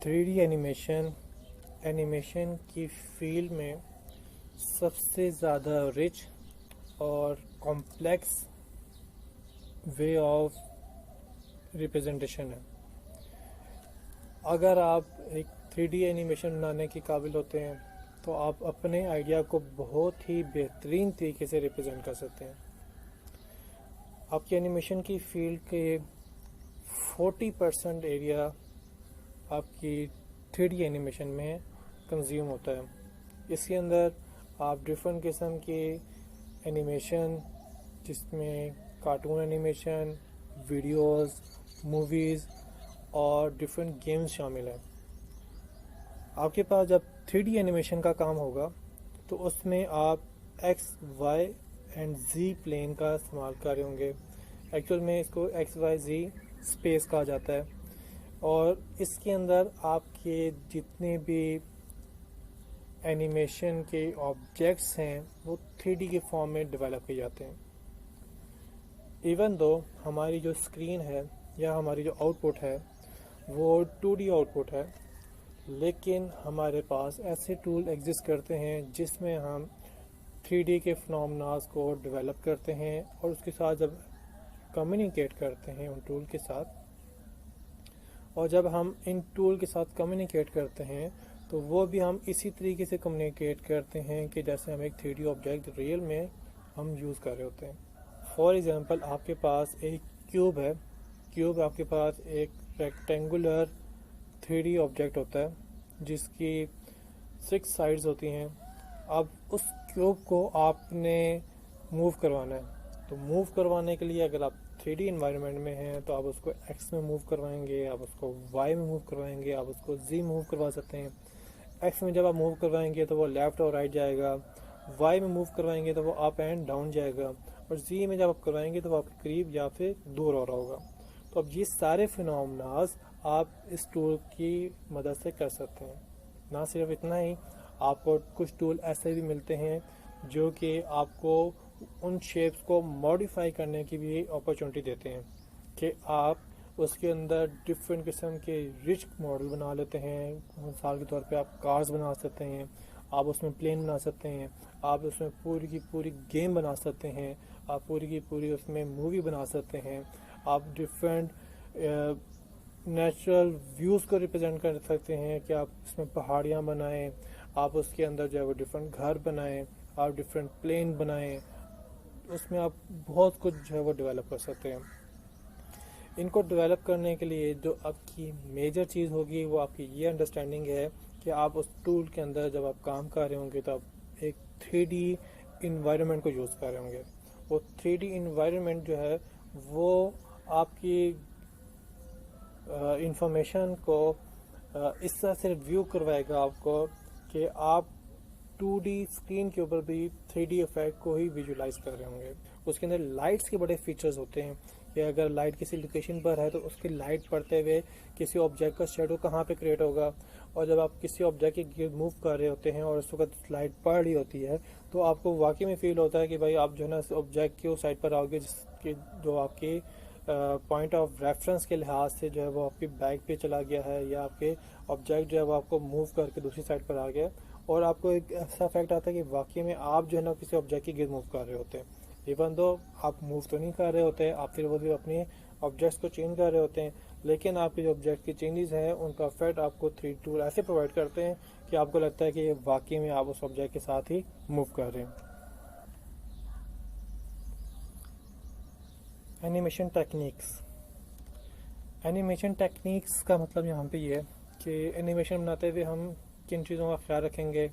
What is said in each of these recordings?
3D animation की field में सबसे ज़्यादा रिच और कॉम्प्लेक्स वे ऑफ रिप्रेजेंटेशन है। अगर आप एक 3D एनिमेशन बनाने के काबिल होते हैं तो आप अपने आइडिया को बहुत ही बेहतरीन तरीके से रिप्रेजेंट कर सकते हैं। आपकी एनिमेशन की फील्ड के 40% एरिया आपकी 3D एनिमेशन में कंज्यूम होता है। इसके अंदर आप डिफरेंट किस्म के एनिमेशन, जिसमें कार्टून एनिमेशन, वीडियोस, मूवीज़ और डिफरेंट गेम्स शामिल हैं। आपके पास जब 3D एनिमेशन का काम होगा तो उसमें आप X, Y and Z plane का इस्तेमाल कर रहे होंगे। एक्चुअल में इसको एक्स, वाई, जी स्पेस कहा जाता है और इसके अंदर आपके जितने भी एनिमेशन के ऑब्जेक्ट्स हैं वो 3D के फॉर्म में डेवलप किए जाते हैं। इवन दो हमारी जो स्क्रीन है या हमारी जो आउटपुट है वो 2D आउटपुट है, लेकिन हमारे पास ऐसे टूल एग्जिस्ट करते हैं जिसमें हम 3D के फिनोमेनास को डेवलप करते हैं और उसके साथ जब कम्युनिकेट करते हैं उन टूल के साथ, और जब हम इन टूल के साथ कम्युनिकेट करते हैं तो वो भी हम इसी तरीके से कम्युनिकेट करते हैं कि जैसे हम एक 3D ऑब्जेक्ट रियल में हम यूज़ कर रहे होते हैं। फॉर एग्ज़ाम्पल, आपके पास एक क्यूब है। क्यूब आपके पास एक रेक्टेंगुलर 3D ऑब्जेक्ट होता है जिसकी 6 साइड्स होती हैं। अब उस क्यूब को आपने मूव करवाना है, तो मूव करवाने के लिए अगर आप 3D इन्वायरमेंट में हैं तो आप उसको एक्स में मूव करवाएंगे, आप उसको वाई में मूव करवाएंगे, आप उसको जी मूव करवा सकते हैं। एक्स में जब आप मूव करवाएंगे तो वो लेफ़्ट और राइट जाएगा, वाई में मूव करवाएंगे तो वो अप एंड डाउन जाएगा, और जी में जब आप करवाएंगे तो वो आपके करीब या फिर दूर हो रहा होगा। तो अब ये सारे फिनोमेनास आप इस टूल की मदद से कर सकते हैं। ना सिर्फ इतना ही, आपको कुछ टूल ऐसे भी मिलते हैं जो कि आपको उन शेप्स को मॉडिफाई करने की भी अपॉर्चुनिटी देते हैं कि आप उसके अंदर डिफरेंट किस्म के रिच मॉडल बना लेते हैं। मिसाल के तौर पे आप कार्स बना सकते हैं, आप उसमें प्लेन बना सकते हैं, आप उसमें पूरी की पूरी गेम बना सकते हैं, आप पूरी की पूरी उसमें मूवी बना सकते हैं। आप डिफरेंट नेचुरल व्यूज़ को रिप्रेजेंट कर सकते हैं कि आप उसमें पहाड़ियाँ बनाएं, आप उसके अंदर जो है वो डिफरेंट घर बनाएं, आप डिफरेंट प्लेन बनाएं, उसमें आप बहुत कुछ जो है वो डेवलप कर सकते हैं। इनको डेवलप करने के लिए जो आपकी मेजर चीज़ होगी वो आपकी ये अंडरस्टैंडिंग है कि आप उस टूल के अंदर जब आप काम कर रहे होंगे तो आप एक 3D इन्वायरमेंट को यूज़ कर रहे होंगे। वो 3D इन्वायरमेंट जो है वो आपकी इंफॉर्मेशन को इस तरह से व्यू करवाएगा आपको कि आप 2D स्क्रीन के ऊपर भी 3D इफेक्ट को ही विजुलाइज कर रहे होंगे। उसके अंदर लाइट्स के बड़े फीचर्स होते हैं कि अगर लाइट किसी लोकेशन पर है तो उसकी लाइट पड़ते हुए किसी ऑब्जेक्ट का शेडो कहाँ पे क्रिएट होगा, और जब आप किसी ऑब्जेक्ट के गिर्द मूव कर रहे होते हैं और उस वक्त लाइट पड़ रही होती है तो आपको वाकई में फील होता है कि भाई आप जो है ना उस ऑब्जेक्ट के उस साइड पर आओगे जिसकी जो आपकी पॉइंट ऑफ रेफरेंस के लिहाज से जो है वो आपकी बैक पे चला गया है, या आपके ऑब्जेक्ट जो है वो आपको मूव करके दूसरी साइड पर आ गया, और आपको एक ऐसा इफेक्ट आता है कि वाकई में आप जो है ना किसी ऑब्जेक्ट के गिर्द मूव कर रहे होते हैं। इवन दो आप मूव तो नहीं कर रहे होते, आप फिर वो भी अपने ऑब्जेक्ट्स को चेंज कर रहे होते हैं, लेकिन आपके जो ऑब्जेक्ट की चेंजेस हैं उनका इफेक्ट आपको 3D टूल ऐसे प्रोवाइड करते हैं कि आपको लगता है कि वाकई में आप उस ऑब्जेक्ट के साथ ही मूव कर रहे हैं। एनिमेशन टेक्निक्स का मतलब यहाँ पे ये है कि एनिमेशन बनाते हुए हम किन चीज़ों का ख्याल रखेंगे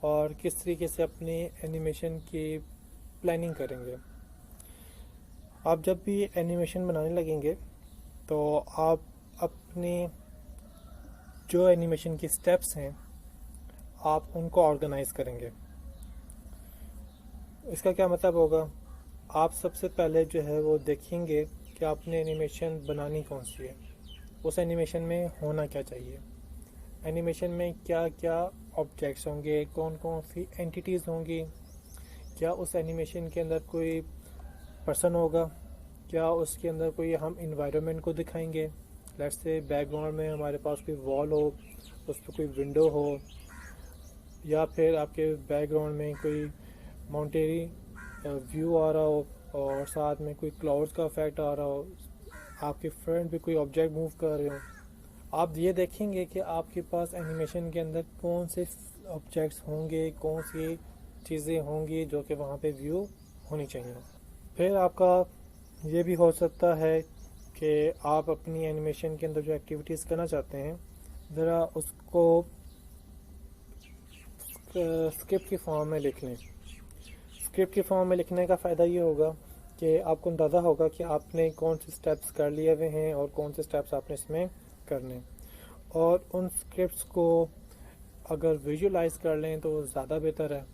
और किस तरीके से अपनी एनिमेशन की प्लानिंग करेंगे। आप जब भी एनिमेशन बनाने लगेंगे तो आप अपने जो एनिमेशन की स्टेप्स हैं आप उनको ऑर्गेनाइज करेंगे। इसका क्या मतलब होगा, आप सबसे पहले जो है वो देखेंगे कि आपने एनिमेशन बनानी कौन सी है, उस एनिमेशन में होना क्या चाहिए, एनिमेशन में क्या क्या ऑब्जेक्ट्स होंगे, कौन कौन सी एंटिटीज़ होंगी, क्या उस एनिमेशन के अंदर कोई पर्सन होगा, क्या उसके अंदर कोई हम इन्वायरमेंट को दिखाएंगे, लेट्स से बैकग्राउंड में हमारे पास कोई वॉल हो, उस पर कोई विंडो हो, या फिर आपके बैकग्राउंड में कोई माउंटेरी व्यू आ रहा हो और साथ में कोई क्लाउड्स का इफेक्ट आ रहा हो, आपके फ्रंट पे कोई ऑब्जेक्ट मूव कर रहे हो, आप ये देखेंगे कि आपके पास एनिमेशन के अंदर कौन से ऑब्जेक्ट्स होंगे, कौन सी चीज़ें होंगी जो कि वहाँ पे व्यू होनी चाहिए। फिर आपका ये भी हो सकता है कि आप अपनी एनिमेशन के अंदर जो एक्टिविटीज़ करना चाहते हैं ज़रा उसको स्क्रिप्ट की फॉर्म में लिख लें। स्क्रिप्ट की फॉर्म में लिखने का फ़ायदा ये होगा कि आपको अंदाज़ा होगा कि आपने कौन से स्टेप्स कर लिए हुए हैं और कौन से स्टेप्स आपने इसमें करने, और उन स्क्रिप्ट्स को अगर विजुलाइज कर लें तो ज़्यादा बेहतर है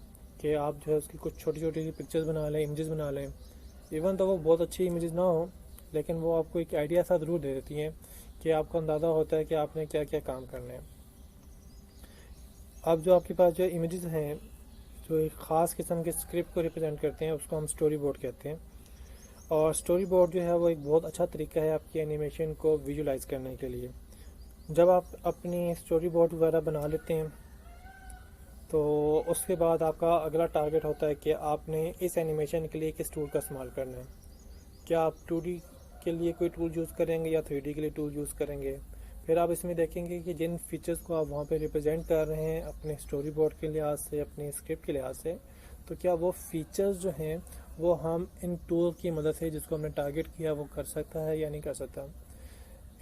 कि आप जो है उसकी कुछ छोटी छोटी पिक्चर्स बना लें, इमेजेस बना लें। इवन तो वो बहुत अच्छी इमेजेस ना हो, लेकिन वो आपको एक आइडिया सा ज़रूर दे देती हैं कि आपको अंदाज़ा होता है कि आपने क्या क्या काम करने हैं। अब जो आपके पास जो इमेजेस हैं जो एक ख़ास किस्म के स्क्रिप्ट को रिप्रेजेंट करते हैं उसको हम स्टोरी बोर्ड कहते हैं। और स्टोरी बोर्ड जो है वो एक बहुत अच्छा तरीका है आपकी एनिमेशन को विजुलाइज करने के लिए। जब आप अपनी स्टोरी बोर्ड वगैरह बना लेते हैं तो उसके बाद आपका अगला टारगेट होता है कि आपने इस एनिमेशन के लिए किस टूल का इस्तेमाल करना है। क्या आप 2D के लिए कोई टूल यूज़ करेंगे या 3D के लिए टूल यूज़ करेंगे। फिर आप इसमें देखेंगे कि जिन फीचर्स को आप वहाँ पे रिप्रेजेंट कर रहे हैं अपने स्टोरी बोर्ड के लिहाज से, अपने स्क्रिप्ट के लिहाज से, तो क्या वो फीचर्स जो हैं वो हम इन टूल की मदद से जिसको हमने टारगेट किया वो कर सकता है या नहीं कर सकता।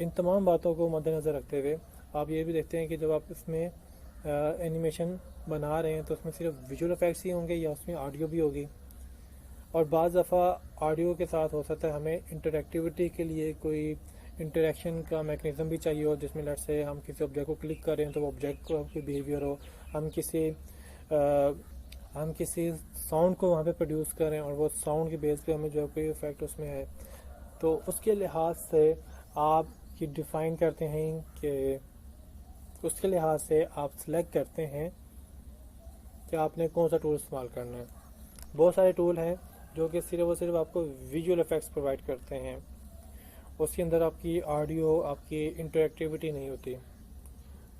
इन तमाम बातों को मद्देनज़र रखते हुए आप ये भी देखते हैं कि जब आप इसमें एनिमेशन बना रहे हैं तो उसमें सिर्फ विजुअल इफेक्ट्स ही होंगे या उसमें ऑडियो भी होगी, और बाज़ दफ़ा ऑडियो के साथ हो सकता है हमें इंटरेक्टिविटी के लिए कोई इंटरेक्शन का मैकेनिज़्म भी चाहिए हो, जिसमें लेट्स से हम किसी ऑब्जेक्ट को क्लिक कर रहे हैं तो वो ऑब्जेक्ट को कोई बिहेवियर हो, हम किसी साउंड को वहाँ पे प्रोड्यूस करें और वो साउंड के बेस पे हमें जो कोई इफेक्ट उसमें है, तो उसके लिहाज से आप ये डिफ़ाइन करते हैं कि उसके लिहाज से आप सिलेक्ट करते हैं कि आपने कौन सा टूल इस्तेमाल करना है। बहुत सारे टूल हैं जो कि सिर्फ और सिर्फ आपको विजुअल इफेक्ट्स प्रोवाइड करते हैं, उसके अंदर आपकी ऑडियो, आपकी इंटरेक्टिविटी नहीं होती।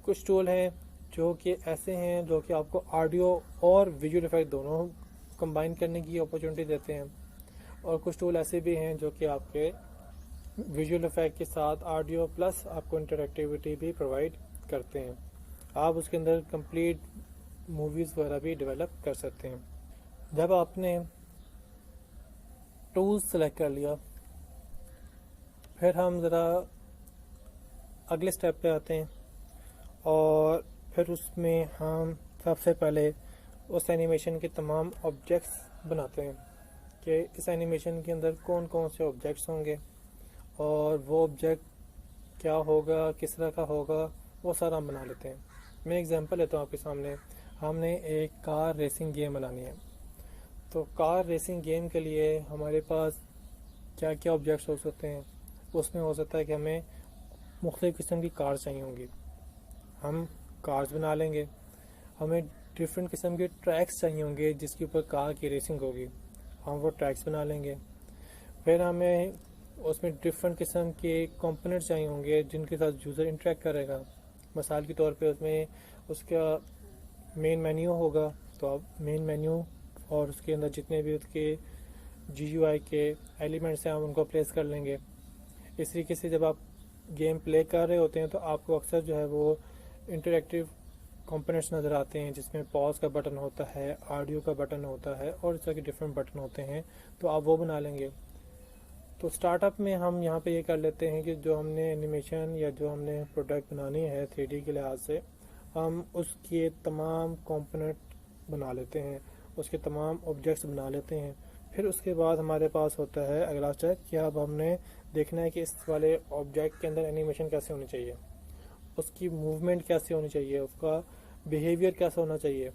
कुछ टूल हैं जो कि ऐसे हैं जो कि आपको ऑडियो और विजुअल इफेक्ट दोनों कंबाइन करने की अपॉर्चुनिटी देते हैं, और कुछ टूल ऐसे भी हैं जो कि आपके विजुअल इफेक्ट के साथ ऑडियो प्लस आपको इंटरेक्टिविटी भी प्रोवाइड करते हैं। आप उसके अंदर कंप्लीट मूवीज़ वगैरह भी डेवलप कर सकते हैं। जब आपने टूल्स सेलेक्ट कर लिया, फिर हम ज़रा अगले स्टेप पे आते हैं और फिर उसमें हम सबसे पहले उस एनिमेशन के तमाम ऑब्जेक्ट्स बनाते हैं कि इस एनिमेशन के अंदर कौन कौन से ऑब्जेक्ट्स होंगे और वो ऑब्जेक्ट क्या होगा, किस तरह का होगा, वो सारा हम बना लेते हैं। मैं एग्जांपल लेता हूँ आपके सामने। हमने एक कार रेसिंग गेम बनानी है, तो कार रेसिंग गेम के लिए हमारे पास क्या क्या ऑब्जेक्ट्स हो सकते हैं। उसमें हो सकता है कि हमें मुख्तलिफ़ किस्म की कार चाहिए होंगी, हम कार्स बना लेंगे। हमें डिफरेंट किस्म के ट्रैक्स चाहिए होंगे जिसके ऊपर कार की रेसिंग होगी, हम वो ट्रैक्स बना लेंगे। फिर हमें उसमें डिफरेंट किस्म के कंपोनेंट चाहिए होंगे जिनके साथ यूज़र इंटरेक्ट करेगा। मिसाल के तौर पे उसमें उसका मेन मेन्यू होगा, तो आप मेन मेन्यू और उसके अंदर जितने भी उसके GUI के एलिमेंट्स हैं हम उनको प्लेस कर लेंगे। इस तरीके से जब आप गेम प्ले कर रहे होते हैं तो आपको अक्सर जो है वो इंटरेक्टिव कंपोनेंट्स नज़र आते हैं जिसमें पॉज का बटन होता है, ऑडियो का बटन होता है और इस तरह के डिफरेंट बटन होते हैं, तो आप वो बना लेंगे। तो स्टार्टअप में हम यहाँ पे ये कर लेते हैं कि जो हमने एनिमेशन या जो हमने प्रोडक्ट बनानी है 3D के लिहाज से, हम उसके तमाम कंपोनेंट बना लेते हैं, उसके तमाम ऑब्जेक्ट्स बना लेते हैं। फिर उसके बाद हमारे पास होता है अगला स्टेप कि अब हमने देखना है कि इस वाले ऑब्जेक्ट के अंदर एनिमेशन कैसे होनी चाहिए, उसकी मूवमेंट कैसे होनी चाहिए, उसका बिहेवियर कैसा होना चाहिए,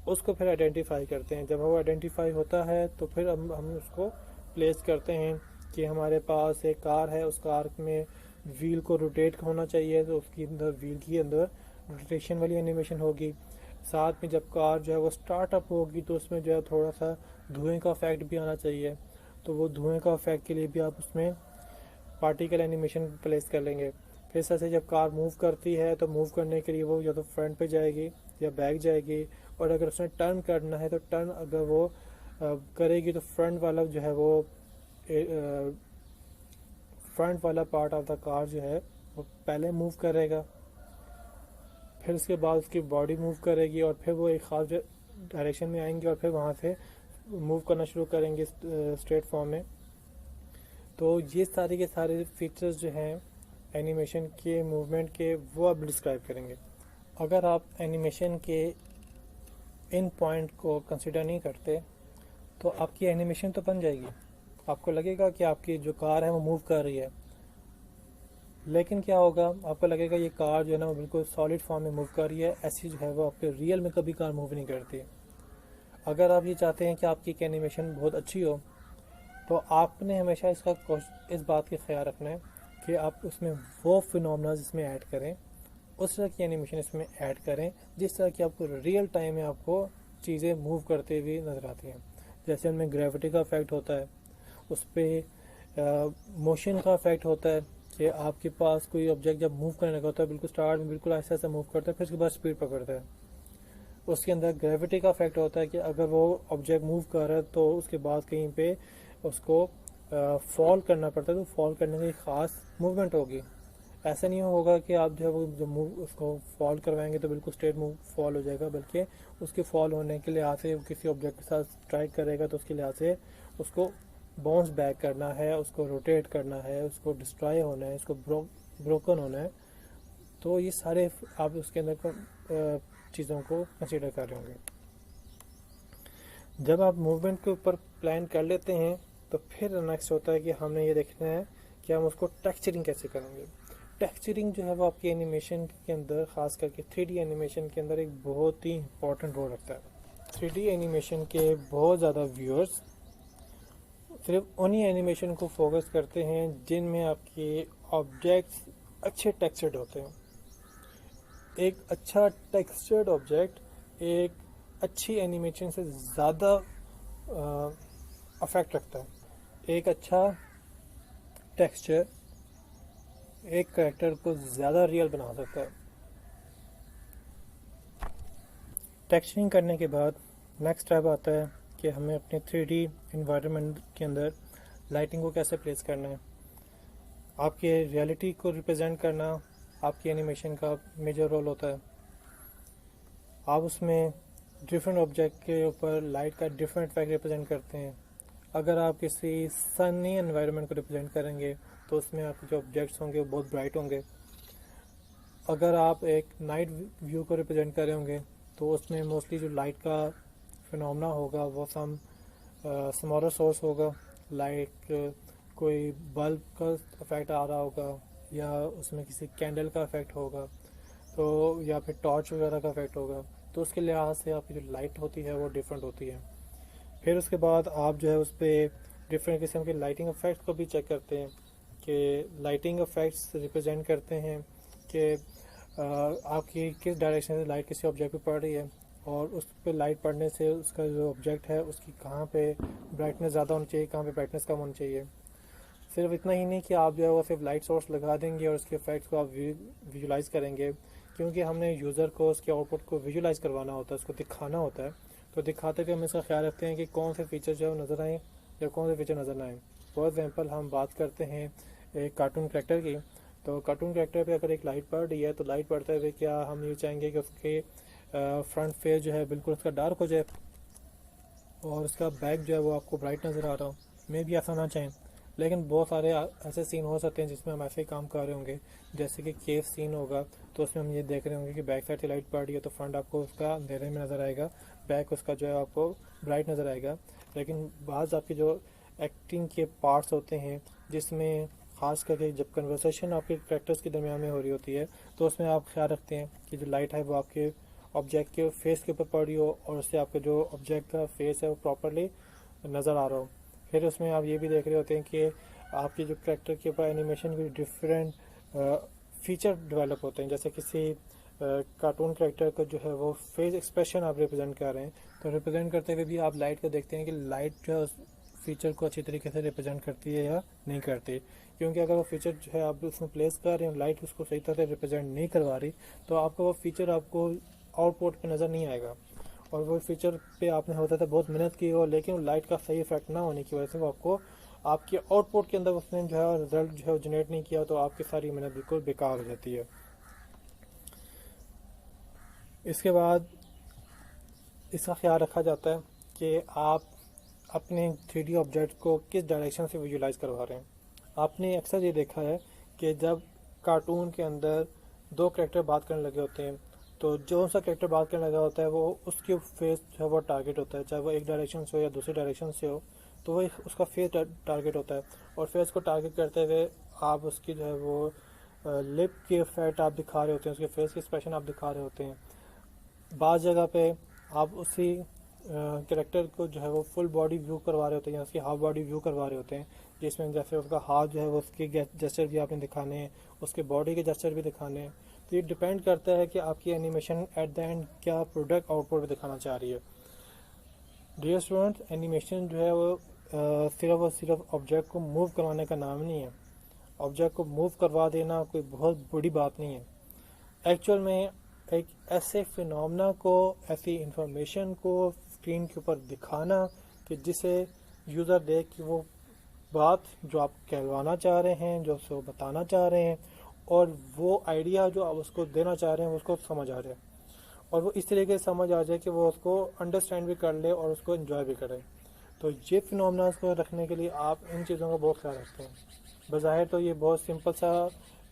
उसको फिर आइडेंटिफाई करते हैं। जब वो आइडेंटिफाई होता है तो फिर हम उसको प्लेस करते हैं कि हमारे पास एक कार है, उस कार में व्हील को रोटेट होना चाहिए, तो उसके अंदर व्हील के अंदर रोटेशन वाली एनिमेशन होगी। साथ में जब कार जो है वो स्टार्टअप होगी तो उसमें जो है थोड़ा सा धुएं का इफेक्ट भी आना चाहिए, तो वो धुएं का इफेक्ट के लिए भी आप उसमें पार्टिकल एनिमेशन प्लेस कर लेंगे। फिर इस तरह से जब कार मूव करती है तो मूव करने के लिए वो या तो फ्रंट पे जाएगी या बैक जाएगी, और अगर उसने टर्न करना है तो टर्न अगर वो करेगी तो फ्रंट वाला जो है वो फ्रंट वाला पार्ट ऑफ द कार जो है वो पहले मूव करेगा, फिर उसके बाद उसकी बॉडी मूव करेगी और फिर वो एक ख़ास डायरेक्शन में आएंगे और फिर वहाँ से मूव करना शुरू करेंगे स्ट्रेट फॉर्म में। तो ये सारे के सारे फीचर्स जो हैं एनिमेशन के मूवमेंट के वो आप डिस्क्राइब करेंगे। अगर आप एनिमेशन के इन पॉइंट को कंसिडर नहीं करते तो आपकी एनिमेशन तो बन जाएगी, आपको लगेगा कि आपकी जो कार है वो मूव कर रही है, लेकिन क्या होगा, आपको लगेगा ये कार जो है ना वो बिल्कुल सॉलिड फॉर्म में मूव कर रही है। ऐसी जो है वो आपके रियल में कभी कार मूव नहीं करती। अगर आप ये चाहते हैं कि आपकी एनिमेशन बहुत अच्छी हो तो आपने हमेशा इस बात का ख्याल रखना है कि आप उसमें वो फिनोमेना जिसमें ऐड करें, उस तरह की एनिमेशन इसमें ऐड करें जिस तरह की आपको रियल टाइम में आपको चीज़ें मूव करते हुए नज़र आती हैं। जैसे उनमें ग्रेविटी का इफेक्ट होता है, उस पर मोशन का इफेक्ट होता है कि आपके पास कोई ऑब्जेक्ट जब मूव करने लगा होता है बिल्कुल स्टार्ट में बिल्कुल ऐसा ऐसा मूव करता है, फिर उसके बाद स्पीड पकड़ता है। उसके अंदर ग्रेविटी का इफेक्ट होता है कि अगर वो ऑब्जेक्ट मूव कर रहा है तो उसके बाद कहीं पे उसको फॉल करना पड़ता है, तो फॉल करने की ख़ास मूवमेंट होगी। ऐसा नहीं होगा कि आप जो है वो जब मूव उसको फॉल करवाएंगे तो बिल्कुल स्ट्रेट मूव फॉल हो जाएगा, बल्कि उसके फॉल होने के लिहाज से किसी ऑब्जेक्ट के साथ स्ट्राइक करेगा तो उसके लिहाज से उसको बाउंस बैक करना है, उसको रोटेट करना है, उसको डिस्ट्रॉय होना है, उसको ब्रोकन होना है। तो ये सारे आप उसके अंदर चीज़ों को कंसीडर कर रहे होंगे। जब आप मूवमेंट के ऊपर प्लान कर लेते हैं तो फिर नेक्स्ट होता है कि हमने ये देखना है कि हम उसको टेक्सचरिंग कैसे करेंगे। टेक्सचरिंग जो है वो आपकी एनिमेशन के अंदर, ख़ास करके 3D एनिमेशन के अंदर एक बहुत ही इंपॉर्टेंट रोल रखता है। 3D एनिमेशन के बहुत ज़्यादा व्यूअर्स सिर्फ उन्हीं एनिमेशन को फोकस करते हैं जिनमें आपके ऑब्जेक्ट्स अच्छे टेक्सचर्ड होते हैं। एक अच्छा टेक्सचर्ड ऑब्जेक्ट एक अच्छी एनिमेशन से ज़्यादा अफेक्ट रखता है। एक अच्छा टेक्सचर एक कैरेक्टर को ज़्यादा रियल बना सकता है। टेक्सचरिंग करने के बाद नेक्स्ट स्टेप आता है कि हमें अपने 3D इन्वायरमेंट के अंदर लाइटिंग को कैसे प्लेस करना है। आपके रियलिटी को रिप्रेजेंट करना आपकी एनिमेशन का मेजर रोल होता है। आप उसमें डिफरेंट ऑब्जेक्ट के ऊपर लाइट का डिफरेंट इफेक्ट रिप्रेजेंट करते हैं। अगर आप किसी सनी एनवायरनमेंट को रिप्रेजेंट करेंगे तो उसमें आपके जो ऑब्जेक्ट्स होंगे वो बहुत ब्राइट होंगे। अगर आप एक नाइट व्यू को रिप्रेजेंट कर रहे होंगे तो उसमें मोस्टली जो लाइट का फिनोमेना होगा वो सम स्मॉलर सोर्स होगा, लाइक कोई बल्ब का इफेक्ट आ रहा होगा या उसमें किसी कैंडल का इफेक्ट होगा, तो या फिर टॉर्च वगैरह का इफेक्ट होगा। तो उसके लिहाज से आपकी जो लाइट होती है वो डिफरेंट होती है। फिर उसके बाद आप जो है उस पर डिफरेंट किस्म के लाइटिंग इफेक्ट्स को भी चेक करते हैं कि लाइटिंग इफेक्ट्स रिप्रेजेंट करते हैं कि आपकी किस डायरेक्शन से लाइट किसी ऑब्जेक्ट पे पड़ रही है और उस पर लाइट पड़ने से उसका जो ऑब्जेक्ट है उसकी कहाँ पे ब्राइटनेस ज़्यादा होनी चाहिए, कहाँ पे ब्राइटनेस कम होनी चाहिए। सिर्फ इतना ही नहीं कि आप जो है वो सिर्फ लाइट सोर्स लगा देंगे और उसके इफेक्ट्स को आप विजुलाइज करेंगे, क्योंकि हमने यूज़र को उसके आउटपुट को विजुलाइज करवाना होता है, उसको दिखाना होता है। तो दिखाते हुए हम इसका ख्याल रखते हैं कि कौन से फीचर जो है नज़र आए या कौन से फीचर नज़र ना आए। फॉर एग्जाम्पल हम बात करते हैं एक कार्टून कैरेक्टर की, तो कार्टून कैरेक्टर पे अगर एक लाइट पड़ रही है तो लाइट पड़ते हुए क्या हम ये चाहेंगे कि उसके फ्रंट फेस जो है बिल्कुल उसका डार्क हो जाए और उसका बैक जो है वो आपको ब्राइट नज़र आ रहा हो। मे भी ऐसा ना चाहें, लेकिन बहुत सारे ऐसे सीन हो सकते हैं जिसमें हम ऐसे ही काम कर रहे होंगे। जैसे कि केव सीन होगा तो उसमें हम ये देख रहे होंगे कि बैक साइड से लाइट पड़ रही है तो फ्रंट आपको उसका अंधेरे में नज़र आएगा, बैक उसका जो है आपको ब्राइट नज़र आएगा। लेकिन बाज़ आपके जो एक्टिंग के पार्ट्स होते हैं जिसमें ख़ास करके जब कन्वर्सेशन आपके कैरेक्टर्स के दरमियान में हो रही होती है तो उसमें आप ख्याल रखते हैं कि जो लाइट है वो आपके ऑब्जेक्ट के फेस के ऊपर पड़ रही हो और उससे आपका जो ऑब्जेक्ट का फेस है वो प्रॉपरली नज़र आ रहा हो। फिर उसमें आप ये भी देख रहे होते हैं कि आपके जो कैरेक्टर के ऊपर एनिमेशन के डिफरेंट फीचर डेवलप होते हैं। जैसे किसी कार्टून कैरेक्टर को जो है वो फेस एक्सप्रेशन आप रिप्रेजेंट कर रहे हैं, तो रिप्रेजेंट करते हुए भी आप लाइट को देखते हैं कि लाइट जो है उस फीचर को अच्छी तरीके से रिप्रेजेंट करती है या नहीं करती। क्योंकि अगर वो फीचर जो है आप उसमें प्लेस कर रहे हैं, लाइट उसको सही तरह से रिप्रेजेंट नहीं करवा रही, तो आपका वो फीचर आपको आउटपुट पे नज़र नहीं आएगा। और वो फीचर पे आपने होता था बहुत मेहनत की हो, लेकिन लाइट का सही इफेक्ट ना होने की वजह से वो आपको आपके आउटपुट के अंदर उसने जो है रिजल्ट जो है जनरेट नहीं किया, तो आपकी सारी मेहनत बिल्कुल बेकार हो जाती है। इसके बाद इसका ख्याल रखा जाता है कि आप अपने 3D ऑब्जेक्ट को किस डायरेक्शन से विजुलाइज करवा रहे हैं। आपने अक्सर ये देखा है कि जब कार्टून के अंदर दो कैरेक्टर बात करने लगे होते हैं, तो जो सा कैरेक्टर बात करने लगा होता है वो उसके फेस जो है वो टारगेट होता है, चाहे वो एक डायरेक्शन से हो या दूसरी डायरेक्शन से हो, तो वो उसका फेस टारगेट होता है। और फेस को टारगेट करते हुए आप उसकी जो है वो लिप के फैट आप दिखा रहे होते हैं, उसके फेस के एक्सप्रेशन आप दिखा रहे होते हैं। बाज़ जगह पे आप उसी कैरेक्टर को जो है वो फुल बॉडी व्यू करवा रहे होते हैं या उसकी हाफ बॉडी व्यू करवा रहे होते हैं, जिसमें जैसे उसका हाथ जो है वो उसके जेस्चर भी आपने दिखाने हैं, उसके बॉडी के जेस्चर भी दिखाने हैं। तो ये डिपेंड करता है कि आपकी एनिमेशन एट द एंड क्या प्रोडक्ट आउटपुट दिखाना चाह रही है। डियर स्टूडेंट्स, एनिमेशन जो है वो सिर्फ और सिर्फ ऑब्जेक्ट को मूव करवाने का नाम नहीं है। ऑब्जेक्ट को मूव करवा देना कोई बहुत बड़ी बात नहीं है। एक्चुअल में एक ऐसे फिनोमेना को, ऐसी इंफॉर्मेशन को स्क्रीन के ऊपर दिखाना कि जिसे यूज़र देख कि वो बात जो आप कहलवाना चाह रहे हैं, जो उसको बताना चाह रहे हैं, और वो आइडिया जो आप उसको देना चाह रहे हैं उसको समझ आ जाए, और वो इस तरीके से समझ आ जाए कि वो उसको अंडरस्टैंड भी कर ले और उसको एंजॉय भी करे। तो ये फिनोमेना को रखने के लिए आप इन चीज़ों का बहुत ख्याल रखते हैं। बज़ाहिर तो ये बहुत सिंपल सा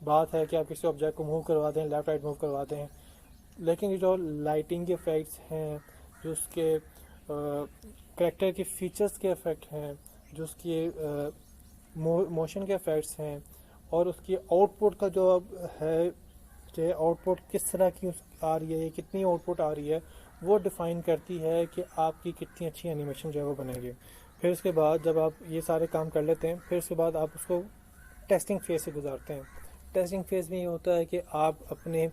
बात है कि आप किसी ऑब्जेक्ट को मूव करवा दें, लेफ़्ट राइट मूव करवा दें, लेकिन ये जो लाइटिंग के इफ़ेक्ट्स हैं, जो उसके करैक्टर के फीचर्स के इफ़ेक्ट हैं, जो उसकी मोशन के इफ़ेक्ट्स हैं, और उसकी आउटपुट का जो है कि आउटपुट किस तरह की आ रही है, कितनी आउटपुट आ रही है, वो डिफ़ाइन करती है कि आपकी कितनी अच्छी एनिमेशन जो है वो बनेगी। फिर उसके बाद जब आप ये सारे काम कर लेते हैं, फिर उसके बाद आप उसको टेस्टिंग फेज से गुजारते हैं। टेस्टिंग फेज में ये होता है कि आप अपने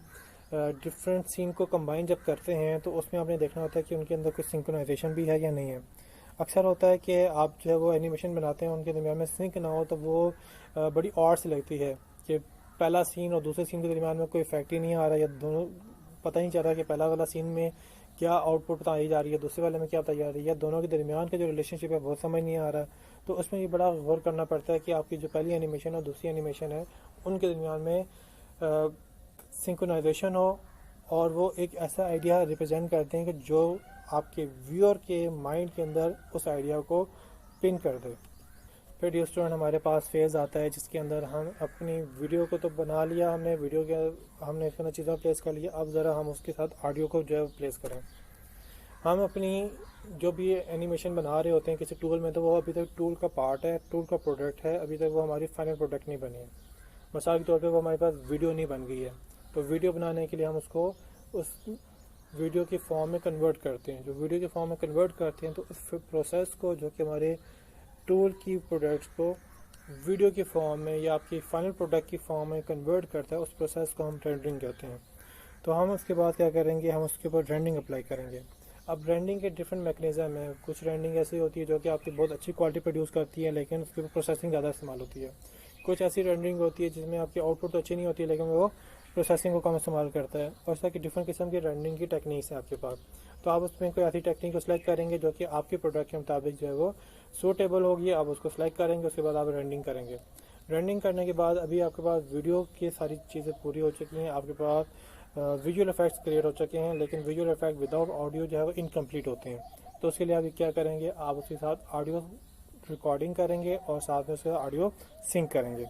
डिफरेंट सीन को कंबाइन जब करते हैं, तो उसमें आपने देखना होता है कि उनके अंदर कुछ सिंक्रोनाइजेशन भी है या नहीं है। अक्सर होता है कि आप जो है वो एनिमेशन बनाते हैं, उनके दरमियान में सिंक ना हो, तो वो बड़ी ऑड सी लगती है कि पहला सीन और दूसरे सीन के दरमियान में कोई इफेक्ट ही नहीं आ रहा, या दोनों पता ही नहीं चल रहा कि पहला वाला सीन में क्या आउटपुट बताई जा रही है, दूसरे वाले में क्या बताई जा रही है, दोनों के दरमियान का जो रिलेशनशिप है वो समझ नहीं आ रहा। तो उसमें ये बड़ा गौर करना पड़ता है कि आपकी जो पहली एनिमेशन और दूसरी एनिमेशन है उनके दरमियान में सिंक्रोनाइजेशन हो, और वो एक ऐसा आइडिया रिप्रेजेंट करते हैं कि जो आपके व्यूअर के माइंड के अंदर उस आइडिया को पिन कर दे। फिर डियर स्टूडेंट, हमारे पास फेज़ आता है जिसके अंदर हम अपनी वीडियो को तो बना लिया, हमने वीडियो के हमने इसके अंदर चीज़ें प्लेस कर लिया, अब ज़रा हम उसके साथ ऑडियो को जो है प्लेस करें। हम अपनी जो भी एनिमेशन बना रहे होते हैं किसी टूल में, तो वो अभी तक टूल का पार्ट है, टूल का प्रोडक्ट है, अभी तक वो हमारी फाइनल प्रोडक्ट नहीं बनी है। मिसाल के तौर पे वो हमारे पास वीडियो नहीं बन गई है, तो वीडियो बनाने के लिए हम उसको उस वीडियो की फॉर्म में कन्वर्ट करते हैं। जो वीडियो की फॉर्म में कन्वर्ट करते हैं, तो उस प्रोसेस को जो कि हमारे टूल की प्रोडक्ट्स को वीडियो की फॉर्म में या आपकी फाइनल प्रोडक्ट की फॉर्म में कन्वर्ट करता है, उस प्रोसेस को हम रेंडरिंग कहते हैं। तो हम उसके बाद क्या करेंगे, हम उसके ऊपर रेंडरिंग अप्लाई करेंगे। अब रेंडरिंग के डिफरेंट मैकेनिज़्म है। कुछ रेंडरिंग ऐसी होती है जो कि आपकी बहुत अच्छी क्वालिटी प्रोड्यूस करती है, लेकिन उसके ऊपर प्रोसेसिंग ज़्यादा इस्तेमाल होती है। कुछ ऐसी रेंडरिंग होती है जिसमें आपकी आउटपुट तो अच्छी नहीं होती है, लेकिन वो प्रोसेसिंग को कम इस्तेमाल करता है। और इस तरह की डिफरेंट किस्म की रेंडरिंग की टेक्निक्स है आपके पास। तो आप उसमें कोई ऐसी टेक्निक को सिलेक्ट करेंगे जो कि आपके प्रोडक्ट के मुताबिक जो है वो सूटेबल होगी, आप उसको सिलेक्ट करेंगे, उसके बाद आप रेंडरिंग करेंगे। रेंडरिंग करने के बाद अभी आपके पास वीडियो की सारी चीज़ें पूरी हो चुकी हैं, आपके पास विजुअल इफेक्ट्स क्रिएट हो चुके हैं, लेकिन विजुअल इफेक्ट विदाउट ऑडियो जो है वो इनकम्प्लीट होते हैं। तो उसके लिए आप क्या करेंगे, आप उसके साथ ऑडियो रिकॉर्डिंग करेंगे और साथ में उसके ऑडियो सिंक करेंगे।